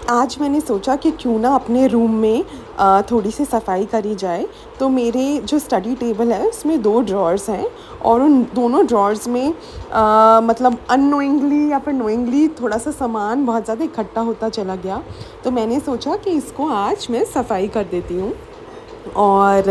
आज मैंने सोचा कि क्यों ना अपने रूम में थोड़ी सी सफाई करी जाए। तो मेरे जो स्टडी टेबल है उसमें 2 ड्रॉर्स हैं और उन दोनों ड्रॉर्स में मतलब अननोइंगली या फिर नोइंगली थोड़ा-सा सामान बहुत ज़्यादा इकट्ठा होता चला गया। तो मैंने सोचा कि इसको आज मैं सफाई कर देती हूँ। और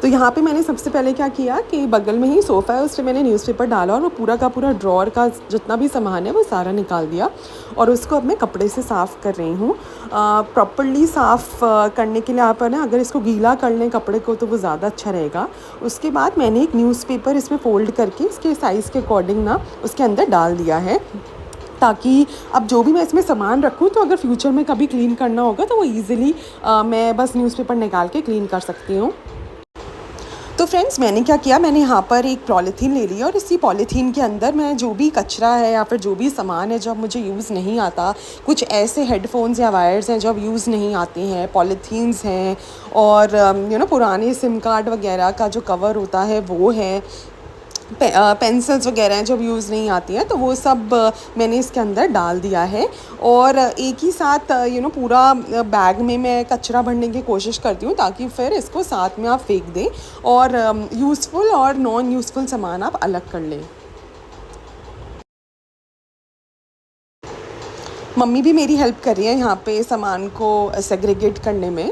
तो यहाँ पे मैंने सबसे पहले क्या किया कि बगल में ही सोफ़ा है, उस पे मैंने न्यूज़पेपर डाला और वो पूरा का पूरा ड्रॉअर का जितना भी सामान है वो सारा निकाल दिया और उसको अब मैं कपड़े से साफ़ कर रही हूँ। प्रॉपर्ली साफ़ करने के लिए आप है ना, अगर इसको गीला कर लें कपड़े को तो वो ज़्यादा अच्छा रहेगा। उसके बाद मैंने एक न्यूज़पेपर इसमें फ़ोल्ड करके इसके साइज़ के अकॉर्डिंग ना उसके अंदर डाल दिया है, ताकि अब जो भी मैं इसमें सामान रखूँ तो अगर फ्यूचर में कभी क्लीन करना होगा तो वो ईज़िली मैं बस न्यूज़पेपर निकाल के क्लीन कर सकती हूँ। तो फ्रेंड्स, मैंने क्या किया, मैंने यहाँ पर एक पॉलीथीन ले ली और इसी पॉलीथीन के अंदर मैं जो भी कचरा है या फिर जो भी सामान है जो अब मुझे यूज़ नहीं आता, कुछ ऐसे हेडफ़ोन्स या वायर्स हैं जो अब यूज़ नहीं आते हैं, पॉलीथीन्स हैं और पुराने सिम कार्ड वगैरह का जो कवर होता है वो है, पेंसिल्स वगैरह हैं जो अब यूज़ नहीं आती हैं, तो वो सब मैंने इसके अंदर डाल दिया है। और एक ही साथ पूरा बैग में मैं कचरा भरने की कोशिश करती हूँ ताकि फिर इसको साथ में आप फेंक दें और यूज़फुल और नॉन यूज़फुल सामान आप अलग कर लें। मम्मी भी मेरी हेल्प कर रही है यहाँ पे सामान को सेग्रीगेट करने में।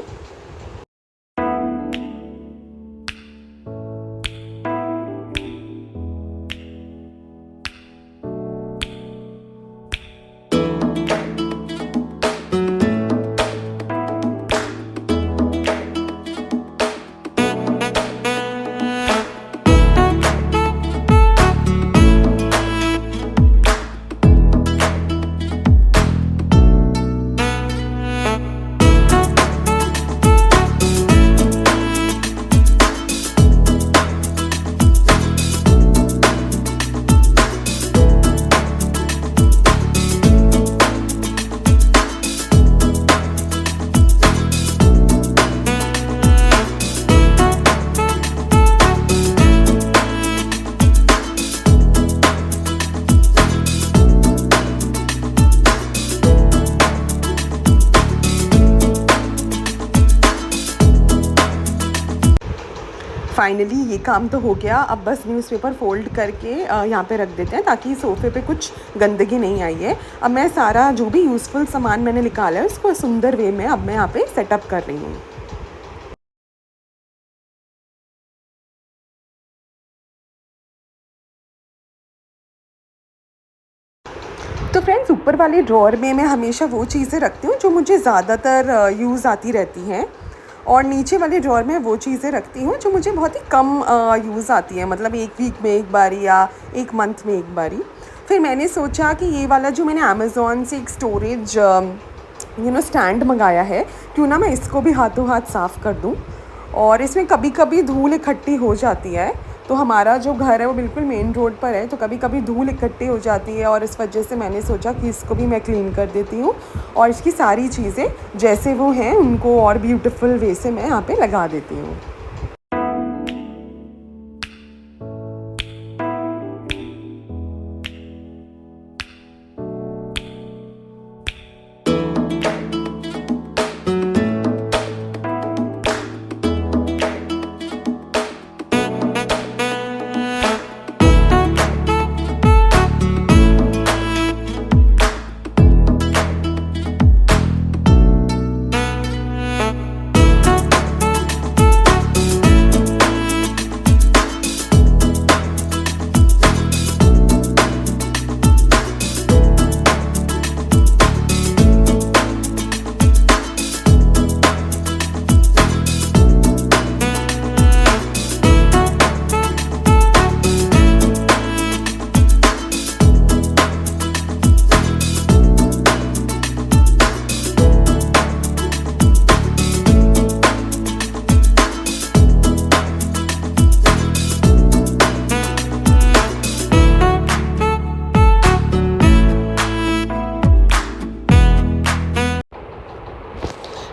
फाइनली ये काम तो हो गया। अब बस न्यूज़पेपर फ़ोल्ड करके यहाँ पे रख देते हैं ताकि सोफ़े पे कुछ गंदगी नहीं आई है। अब मैं सारा जो भी यूज़फुल सामान मैंने निकाला है उसको सुंदर वे में अब मैं यहाँ पे सेटअप कर रही हूँ। तो फ्रेंड्स, यूपर वाले ड्रॉअर में मैं हमेशा वो चीज़ें रखती हूँ जो मुझे ज़्यादातर यूज़ आती रहती हैं और नीचे वाले ड्रॉअर में वो चीज़ें रखती हूँ जो मुझे बहुत ही कम यूज़ आती हैं, मतलब 1 वीक में 1 बारी या 1 मंथ में 1 बारी। फिर मैंने सोचा कि ये वाला जो मैंने अमेज़न से एक स्टोरेज स्टैंड मंगाया है, क्यों ना मैं इसको भी हाथों हाथ साफ़ कर दूँ। और इसमें कभी-कभी धूल इकट्ठी हो जाती है, तो हमारा जो घर है वो बिल्कुल मेन रोड पर है, तो कभी-कभी धूल इकट्ठी हो जाती है और इस वजह से मैंने सोचा कि इसको भी मैं क्लीन कर देती हूँ और इसकी सारी चीज़ें जैसे वो हैं उनको और ब्यूटीफुल वे से मैं यहाँ पे लगा देती हूँ।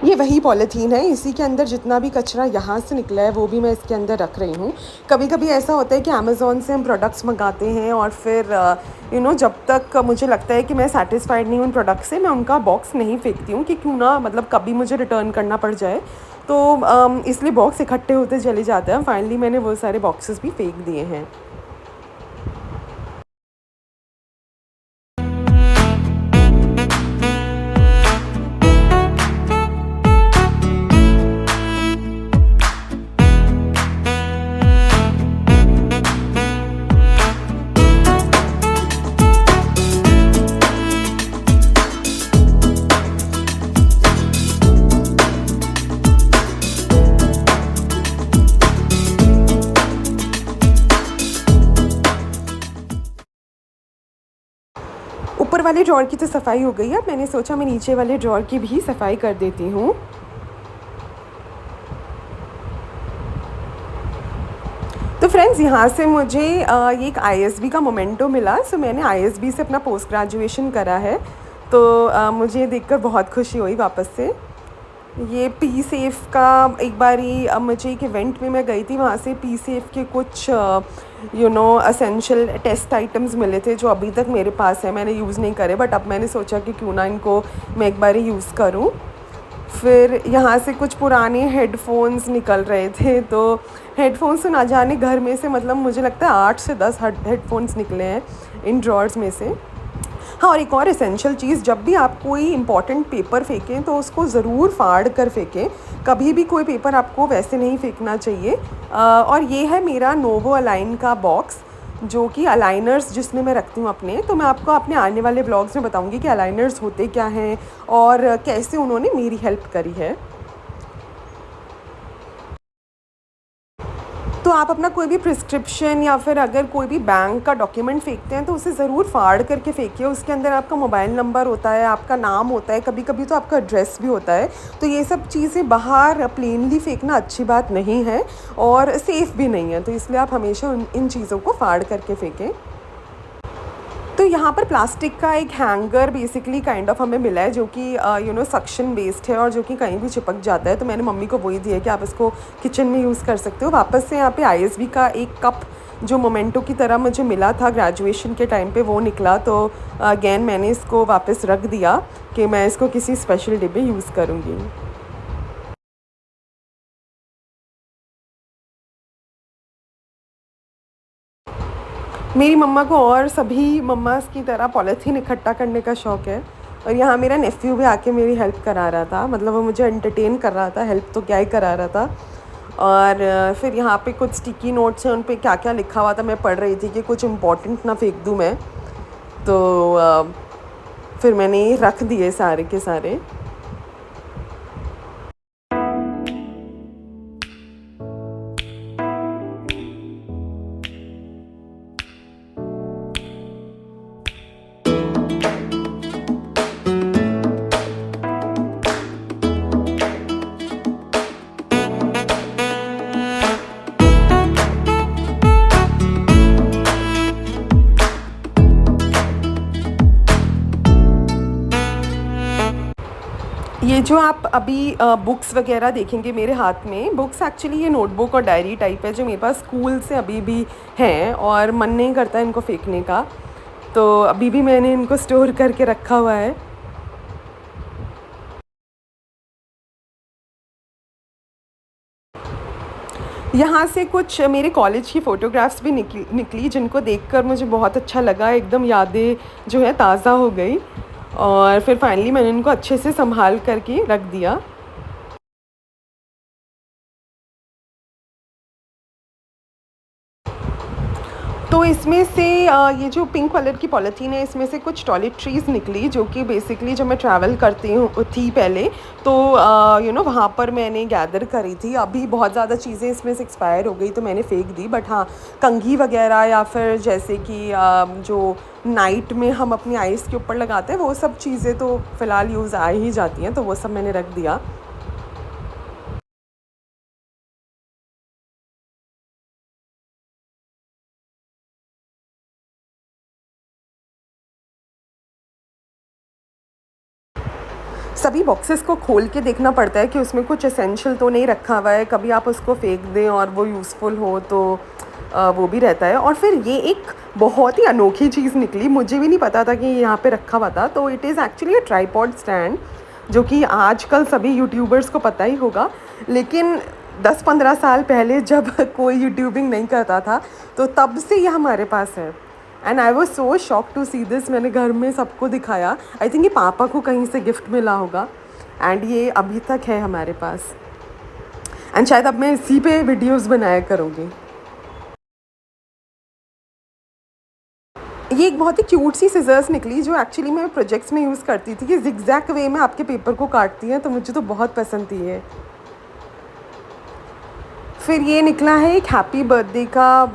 ये वही पॉलीथीन है, इसी के अंदर जितना भी कचरा यहाँ से निकला है वो भी मैं इसके अंदर रख रही हूँ। कभी-कभी ऐसा होता है कि अमेज़न से हम प्रोडक्ट्स मँगाते हैं और फिर जब तक मुझे लगता है कि मैं सैटिस्फाइड नहीं हूँ उन प्रोडक्ट से, मैं उनका बॉक्स नहीं फेंकती हूँ कि क्यों ना मतलब कभी मुझे रिटर्न करना पड़ जाए। तो इसलिए बॉक्स इकट्ठे होते चले जाते हैं। फाइनली मैंने वो सारे बॉक्सेस भी फेंक दिए हैं। ऊपर वाले ड्रॉअर की तो सफाई हो गई है, अब मैंने सोचा मैं नीचे वाले ड्रॉअर की भी सफाई कर देती हूँ। तो फ्रेंड्स यहाँ से मुझे ये एक आईएसबी का मोमेंटो मिला। सो मैंने आईएसबी से अपना पोस्ट ग्रेजुएशन करा है, तो मुझे देखकर बहुत खुशी हुई वापस से। ये पी सेफ का एक बारी मुझे एक इवेंट में मैं गई थी, वहाँ से पी सेफ के कुछ असेंशियल टेस्ट आइटम्स मिले थे जो अभी तक मेरे पास है, मैंने यूज़ नहीं करे, बट अब मैंने सोचा कि क्यों ना इनको मैं एक बारी यूज़ करूँ। फिर यहाँ से कुछ पुराने हेडफ़ोन्स निकल रहे थे, तो हेडफ़ोन्स तो ना जाने घर में से मतलब मुझे लगता है 8 से 10 हेडफ़ोन्स निकले हैं इन ड्रॉर्स में से। हाँ, और एक और एसेंशियल चीज़, जब भी आप कोई इम्पॉर्टेंट पेपर फेंकें तो उसको ज़रूर फाड़ कर फेंकें। कभी भी कोई पेपर आपको वैसे नहीं फेंकना चाहिए। और ये है मेरा नोवो अलाइन का बॉक्स, जो कि अलाइनर्स जिसमें मैं रखती हूँ अपने। तो मैं आपको अपने आने वाले ब्लॉग्स में बताऊँगी कि अलाइनर्स होते क्या हैं और कैसे उन्होंने मेरी हेल्प करी है। तो आप अपना कोई भी प्रिस्क्रिप्शन या फिर अगर कोई भी बैंक का डॉक्यूमेंट फेंकते हैं तो उसे ज़रूर फाड़ करके फेंकिए। उसके अंदर आपका मोबाइल नंबर होता है, आपका नाम होता है, कभी-कभी तो आपका एड्रेस भी होता है। तो ये सब चीज़ें बाहर प्लेनली फेंकना अच्छी बात नहीं है और सेफ़ भी नहीं है। तो इसलिए आप हमेशा इन चीज़ों को फाड़ करके फेंकें। तो यहाँ पर प्लास्टिक का एक हैंगर बेसिकली काइंड ऑफ हमें मिला है, जो कि सक्शन बेस्ड है और जो कि कहीं भी चिपक जाता है। तो मैंने मम्मी को वही दिया है कि आप इसको किचन में यूज़ कर सकते हो। वापस से यहाँ पे आईएसबी का एक कप जो मोमेंटो की तरह मुझे मिला था ग्रेजुएशन के टाइम पे वो निकला, तो अगेन मैंने इसको वापस रख दिया कि मैं इसको किसी स्पेशल डे पे यूज़ करूँगी। मेरी मम्मा को और सभी मम्माज़ की तरह पॉलीथीन इकट्ठा करने का शौक़ है, और यहाँ मेरा नेफ्यू भी आके मेरी हेल्प करा रहा था। मतलब वो मुझे एंटरटेन कर रहा था, हेल्प तो क्या ही करा रहा था। और फिर यहाँ पे कुछ स्टिकी नोट्स हैं, उन पे क्या-क्या लिखा हुआ था मैं पढ़ रही थी कि कुछ इम्पोर्टेंट ना फेंक दूँ मैं। तो फिर मैंने रख दिए सारे के सारे। ये जो आप अभी बुक्स वगैरह देखेंगे मेरे हाथ में, बुक्स एक्चुअली ये नोटबुक और डायरी टाइप है जो मेरे पास स्कूल से अभी भी हैं और मन नहीं करता इनको फेंकने का, तो अभी भी मैंने इनको स्टोर करके रखा हुआ है। यहाँ से कुछ मेरे कॉलेज की फ़ोटोग्राफ्स भी निकली जिनको देखकर मुझे बहुत अच्छा लगा, एकदम यादें जो है ताज़ा हो गई, और फिर फाइनली मैंने इनको अच्छे से सँभाल करके रख दिया। तो इसमें से ये जो पिंक कलर की पॉलीथीन है, इसमें से कुछ टॉयलेट्रीज़ निकली जो कि बेसिकली जब मैं ट्रैवल करती हूँ थी पहले, तो वहाँ पर मैंने गैदर करी थी। अभी बहुत ज़्यादा चीज़ें इसमें से एक्सपायर हो गई तो मैंने फेंक दी, बट हाँ, कंघी वगैरह या फिर जैसे कि जो नाइट में हम अपनी आइज़ के ऊपर लगाते हैं वो सब चीज़ें तो फ़िलहाल यूज़ आ ही जाती हैं, तो वो सब मैंने रख दिया। सभी बॉक्सेस को खोल के देखना पड़ता है कि उसमें कुछ एसेंशियल तो नहीं रखा हुआ है, कभी आप उसको फेंक दें और वो यूज़फुल हो तो वो भी रहता है। और फिर ये एक बहुत ही अनोखी चीज़ निकली, मुझे भी नहीं पता था कि यहाँ पे रखा हुआ था। तो it is actually a tripod stand, जो कि आजकल सभी यूट्यूबर्स को पता ही होगा, लेकिन 10-15 साल पहले जब कोई यूट्यूबिंग नहीं करता था तो तब से ये हमारे पास है। And I was so shock to see this. मैंने घर में सबको दिखाया, आई थिंक ये पापा को कहीं से गिफ्ट मिला होगा, एंड ये अभी तक है हमारे पास। एंड शायद अब मैं इसी पे वीडियोस बनाया करूँगी। ये एक बहुत ही क्यूट सी सिज़र्स निकली, जो एक्चुअली मैं प्रोजेक्ट्स में यूज़ करती थी, कि ज़िगज़ैग वे में आपके पेपर को काटती हैं, तो मुझे तो बहुत पसंद थी ये। फिर ये निकला है एक हैप्पी बर्थडे का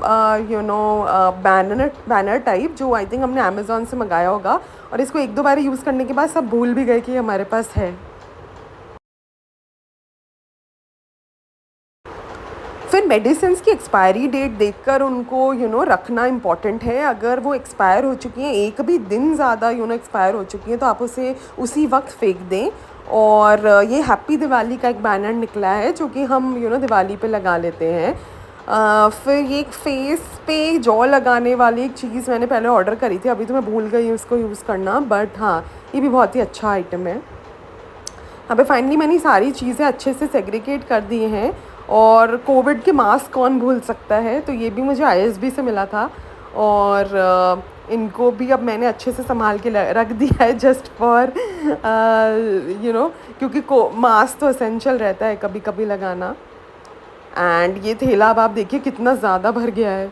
बैनर बैनर टाइप, जो आई थिंक हमने अमेज़न से मंगाया होगा, और इसको 1-2 बार यूज़ करने के बाद सब भूल भी गए कि ये हमारे पास है। फिर मेडिसिन्स की एक्सपायरी डेट देखकर उनको रखना इम्पॉर्टेंट है। अगर वो एक्सपायर हो चुकी हैं, एक भी दिन ज़्यादा एक्सपायर हो चुकी हैं, तो आप उसे उसी वक्त फेंक दें। और ये हैप्पी दिवाली का एक बैनर निकला है, जो कि हम दिवाली पे लगा लेते हैं। फिर ये एक फेस पे जॉ लगाने वाली एक चीज़ मैंने पहले ऑर्डर करी थी, अभी तो मैं भूल गई उसको यूज़ करना, बट हाँ, ये भी बहुत ही अच्छा आइटम है। यहाँ पे फाइनली मैंने सारी चीज़ें अच्छे से सेग्रीगेट कर दी हैं। और कोविड के मास्क कौन भूल सकता है, तो ये भी मुझे आईएसबी से मिला था, और इनको भी अब मैंने अच्छे से संभाल के रख दिया है, जस्ट फॉर क्योंकि मास्क तो एसेंशियल रहता है कभी कभी लगाना। एंड ये थैला अब आप देखिए कितना ज़्यादा भर गया है।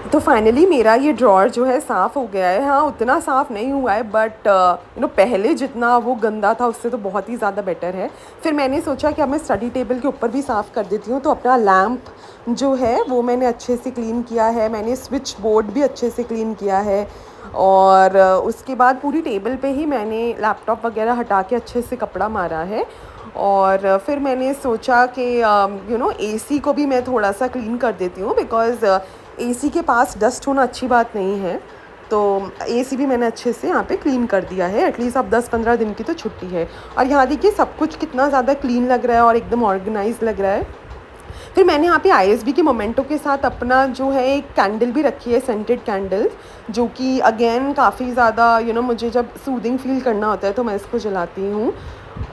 तो फाइनली मेरा ये ड्रॉअर जो है साफ़ हो गया है। हाँ, उतना साफ़ नहीं हुआ है, बट पहले जितना वो गंदा था उससे तो बहुत ही ज़्यादा बेटर है। फिर मैंने सोचा कि अब मैं स्टडी टेबल के ऊपर भी साफ़ कर देती हूँ, तो अपना लैम्प जो है वो मैंने अच्छे से क्लीन किया है, मैंने स्विच बोर्ड भी अच्छे से क्लीन किया है। और उसके बाद पूरी टेबल पे ही मैंने लैपटॉप वगैरह हटा के अच्छे से कपड़ा मारा है। और फिर मैंने सोचा कि एसी को भी मैं थोड़ा सा क्लीन कर देती हूँ, बिकॉज़ एसी के पास डस्ट होना अच्छी बात नहीं है। तो एसी भी मैंने अच्छे से यहाँ पे क्लीन कर दिया है। एटलीस्ट अब 10-15 दिन की तो छुट्टी है। और यहाँ देखिए सब कुछ कितना ज़्यादा क्लीन लग रहा है और एकदम ऑर्गेनाइज लग रहा है। फिर मैंने यहाँ पे आईएसबी के मोमेंटो के साथ अपना जो है एक कैंडल भी रखी है, सेंटेड कैंडल, जो कि अगेन काफ़ी ज़्यादा मुझे जब सूदिंग फील करना होता है तो मैं इसको जलाती हूँ।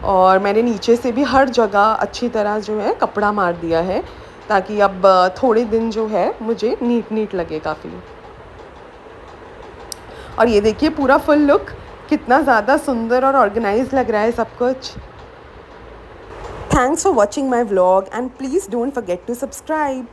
और मैंने नीचे से भी हर जगह अच्छी तरह जो है कपड़ा मार दिया है, ताकि अब थोड़े दिन जो है मुझे नीट लगे काफ़ी। और ये देखिए पूरा फुल लुक कितना ज़्यादा सुंदर और ऑर्गेनाइज लग रहा है सब कुछ। Thanks for watching my vlog, and please don't forget to subscribe.